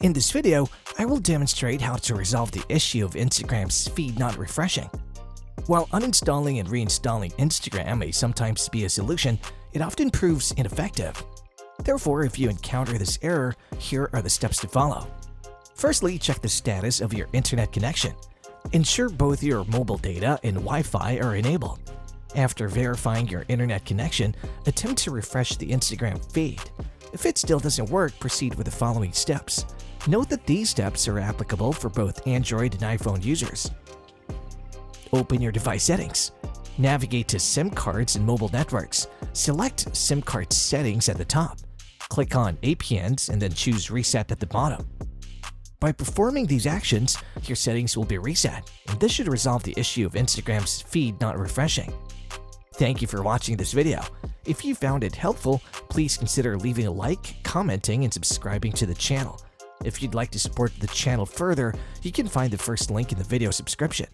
In this video, I will demonstrate how to resolve the issue of Instagram's feed not refreshing. While uninstalling and reinstalling Instagram may sometimes be a solution, it often proves ineffective. Therefore, if you encounter this error, here are the steps to follow. Firstly, check the status of your internet connection. Ensure both your mobile data and Wi-Fi are enabled. After verifying your internet connection, attempt to refresh the Instagram feed. If it still doesn't work, proceed with the following steps. Note that these steps are applicable for both Android and iPhone users. Open your device settings. Navigate to SIM cards and mobile networks. Select SIM card settings at the top. Click on APNs and then choose Reset at the bottom. By performing these actions, your settings will be reset, and this should resolve the issue of Instagram's feed not refreshing. Thank you for watching this video. If you found it helpful, please consider leaving a like, commenting, and subscribing to the channel. If you'd like to support the channel further, you can find the first link in the video description.